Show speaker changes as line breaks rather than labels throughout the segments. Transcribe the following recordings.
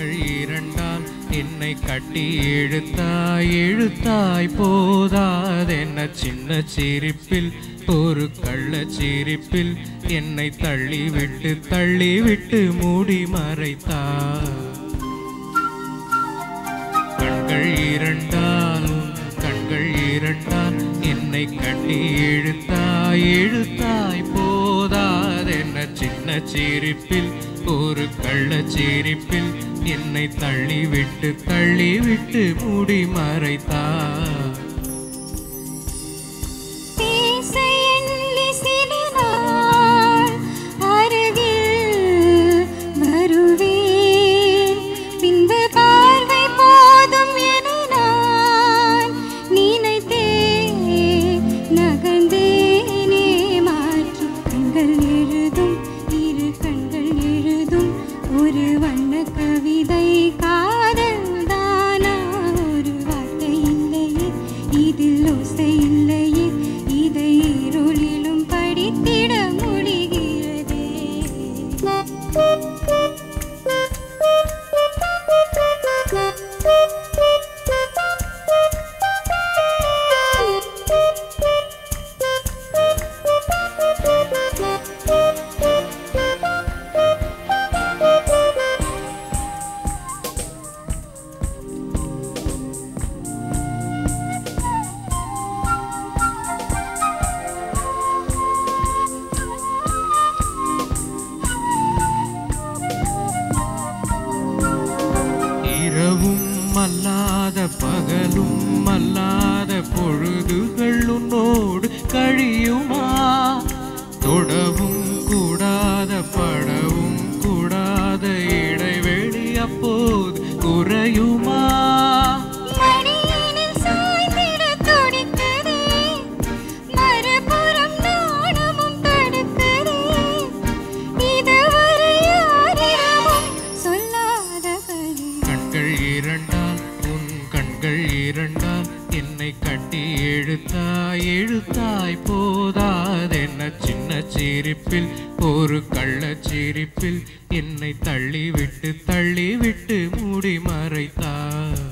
கண்கள் இரண்டால் என்னை கட்டி இழுத்தாய் இழுத்தாய் போதாதென்ன சின்ன சிரிப்பில் ஒரு கள்ளச் சிரிப்பில் என்னை தள்ளிவிட்டு மூடி மறைத்தாய். கண்கள் இரண்டால் கண்கள் இரண்டால் என்னை கட்டி இழுத்தாய் இழுத்தாய் போதாதென்ன சின்ன சிரிப்பில் ஒரு கள்ளச் சிரிப்பில் என்னை தள்ளிவிட்டு மூடி மறைத்தாய். பகலும் அல்லாத பொழுதுகள் உன்னோடு கழியுமா? தொடவும் கூடாத படவும் கூடாத இடைவெளி அப்போது குறையுமா? இரண்டால் என்னை கட்டி இழுத்தாய் போதாதென்ன சின்ன சிரிப்பில் ஒரு கள்ளச் சிரிப்பில் என்னை தள்ளிவிட்டு மூடி மறைத்தாய்.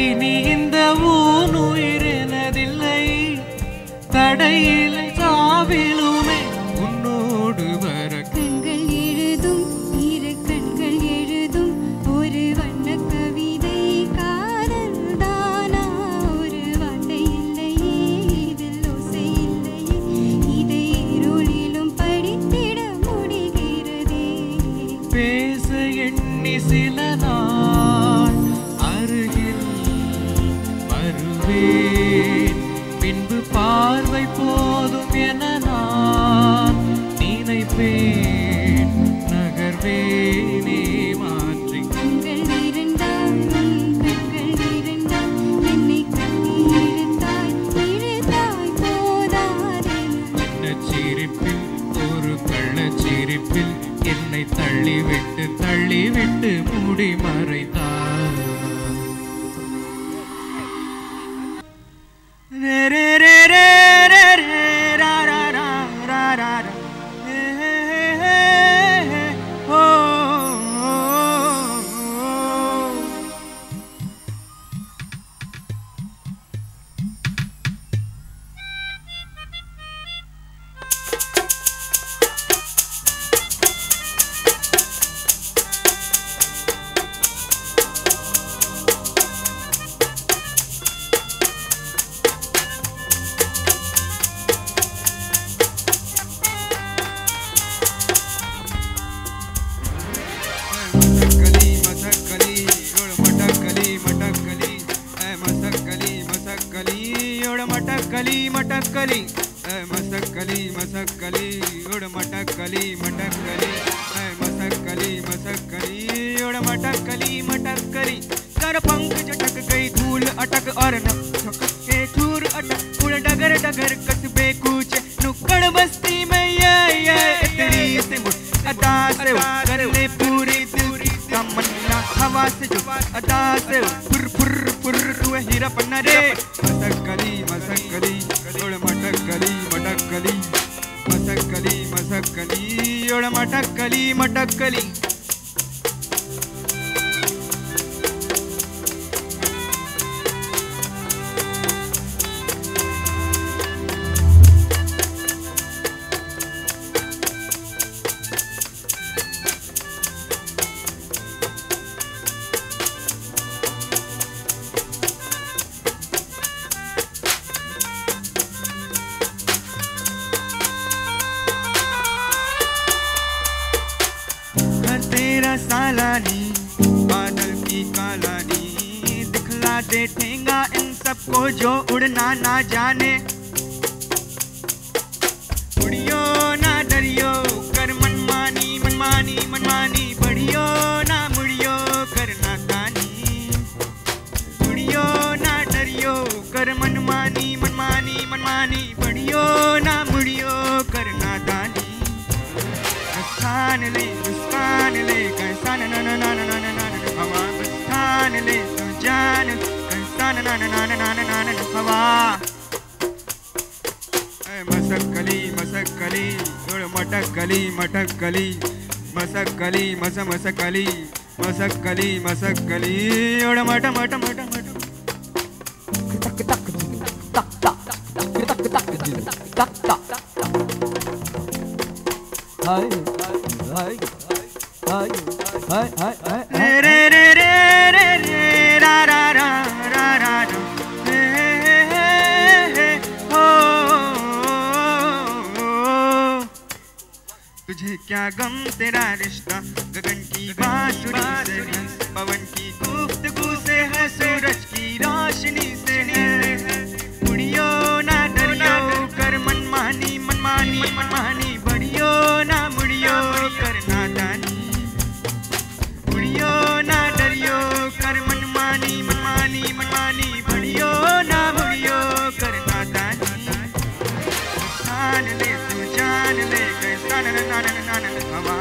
இனி இந்த ஊனுயிரினதில்லை தடையிலை சாவிலுமே உன்னோடு வர.
கண்கள் எழுதும் இரு கண்கள் எழுதும் ஒரு வண்ண கவிதை காதல் தானா? ஒரு வார்த்தை இல்லையே இதில் ஓசை இல்லையே இதை இருளிலும் படித்திட முடிகிறதே.
பேச எண்ணி சில நாள் அருகில் வருவேன் பின்பு பார்வை போல் மட்டக்கலி மட்டக்கலி மசக்கலி மசக்கலி உட மட்டக்கலி மட்டக்கலி मसकली मसकली उड़ मटकली मटकली कर पंख झटक गई धूल अटक और नक के चूर अटक उड़ डगर डगर कस्बे कूच नुक्कड़ बस्ती में ये इतनी से मुठ अदा से कर ले पूरी दिल की तमन्ना हवा से जो अदा से फुर फुर फुर हुए हीरा पन्ना रे मसकली मसकली उड़ मटकली मटकली मसकली मसकली उड़ मटकली मटकली सालानी बादल की कालानी दिखला दे ठेंगा इन सबको जो उड़ना ना जाने उड़ियो ना डरियो कर मनमानी मनमानी मनमानी बढ़ियो ना मुड़ियो करना तानी उड़ियो ना डरियो कर मनमानी मनमानी मनमानी बढ़ियो ना मुड़ियो करना तानी मुस्कान ले कैसा न न न न न न न हवा मुस्कान ले तू जान कैसा न न न न न न न हवा मसकली मसकली उड़ मटकली मटकली मसकली मसकली मसकली मसकली उड़ मट मट मट मट हाय हाय हाय हाय हाय रे रे रे रे रे रे रा रा रा रा रा हे हे हे हो तुझे क्या गम तेरा रिश्ता गगन की बांसुरी से पवन की गुफ्तगू से है सूरज की रोशनी से है उड़ियो ना डरियो कर मनमानी मनमानी मनमानी बढ़ियो ना मुड़ियो करना दानी उड़ियो ना डरियो कर मनमानी मनमानी मनमानी बढ़ियो ना मुड़ियो करना दानी जान ले तू जान ले कैसा न न न न हवा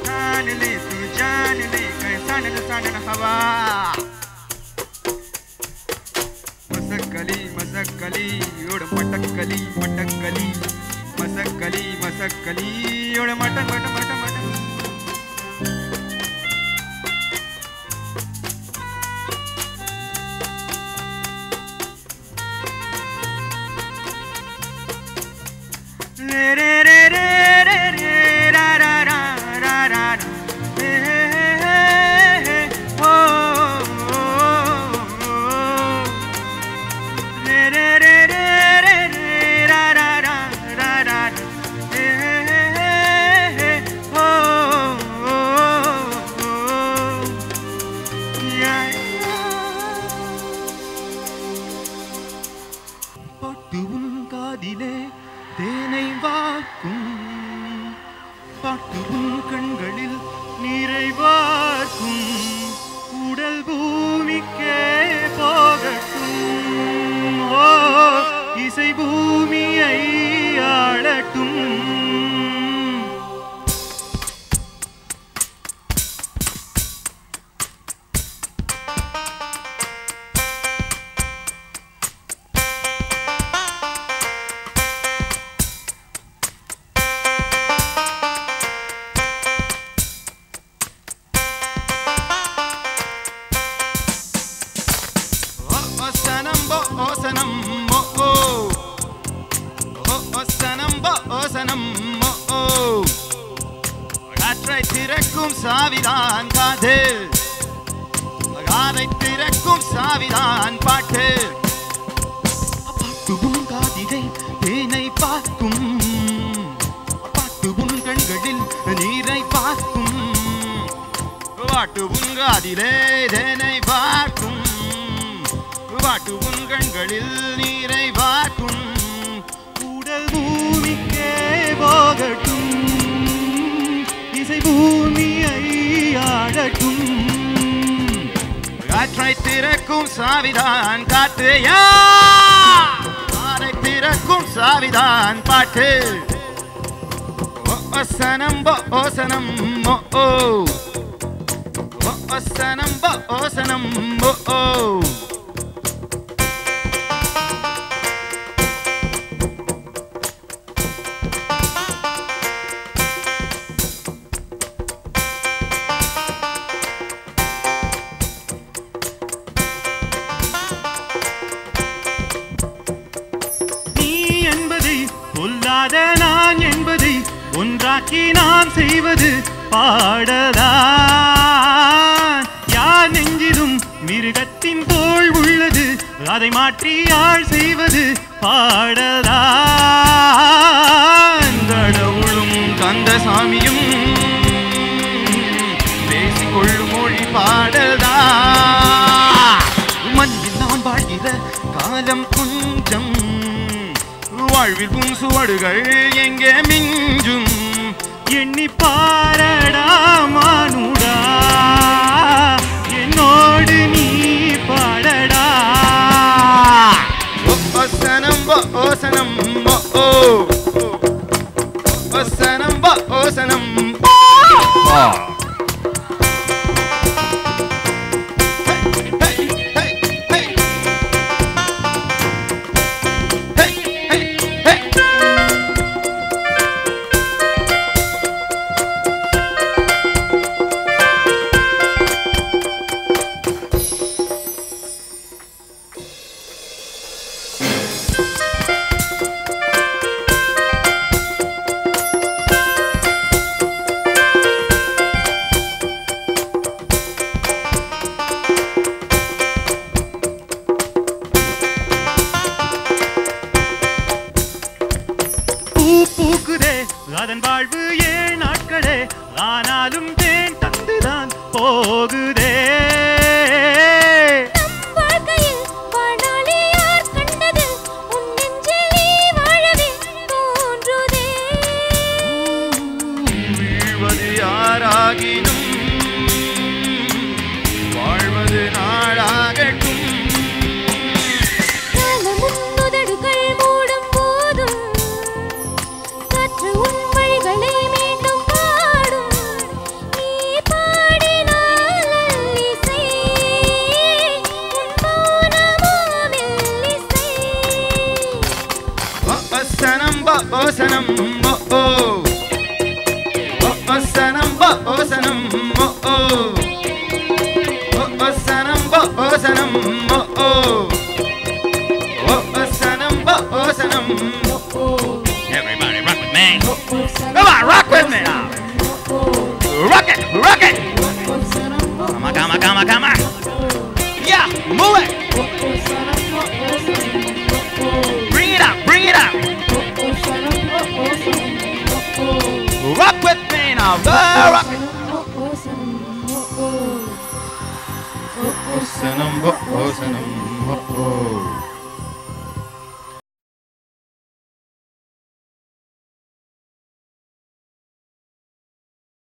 जान ले तू जान ले कैसा न न हवा मसकली मसकली उड़ मटकली मटकली मसकली मसकली उड़ मट मट मट मट रे रे रे रे रे रे रा रा रा रा रा हे हे हे हे हो रे रे रे रे रे रे रा रा रा रा रा हे हे हे हो பட்டுவும் காதிலே தேனை வாக்கும் பட்டுவும் கண்களில் நீரை வாக்கும் உடல் பூமிக்கே போகட்டும் ஓ இசை பூமியை ஆளட்டும் சாவிதான் காது காதை திறக்கும் சாவிதான் பாட்டு பாட்டுவும் காதிலே தேனை பார்க்கும் பாட்டுவும் கண்களில் நீரை பார்க்கும் பாட்டுவும் காதிலே தேனை பார்க்கும் பாட்டுவும் கண்களில் நீரை பார்க்கும்
போகட்டும் இசை பூமியை ஆடட்டும் காற்றை திறக்கும் சாவிதான் காற்று யாரை திறக்கும் சாவிதான் பாட்டு ஓசனம் ஓசனம் ஓ ஓசனம் ஓசனம் ஓ நான் என்பதை ஒன்றாக்கி நாம் செய்வது பாடதான் யார் நெஞ்சிலும் மிருகத்தின் தோள் உள்ளது அதை மாற்றி யாழ் செய்வது பாடதான் கடவுளும் கந்தசாமியும் பேசிக்கொள்ளும் மொழி பாடதான் மண்ணில் நாம் வாழ்கிற காலம் கொஞ்சம் வாழ்வில் சுவடுகள் எங்கே மிஞ்சும் எண்ணி பாரடா மானுடா என்னோடு நீ பாடடா ஓசனம் ஓசனம் ஓ ஓசனம் ஓசனம் அதன் வாழ்வு 7 நாட்களே ஆனாலும் தேன் தந்துதான் போகுதே
வாழ்க்கையில் வாழாலே யார் கண்டது உன் நெஞ்சில் நீ வாழவே தோன்றுதே
வீழ்வது யாராகினும் வாழ்வது நாடாகட்டும்
காலமுன்னுதடுகள் மூடும் போதும் காற்று உன் வழிகளை மீண்டும் பாடும் நீ பாடினால் இசை உன் மௌனமாவில் இசை
ஓசனம் ஓசனம் ஓ ஓசனம் ஓசனம் ஓ ஓசனம் ஓசனம் ஓ ஓசனம் ஓசனம் Everybody rock with me. Come on, rock with me now. Rock it, rock it. Come on, come on, come on, come on. Yeah, move it. Bring it up, bring it up. Rock with me now. Rock it. Osanam, osanam,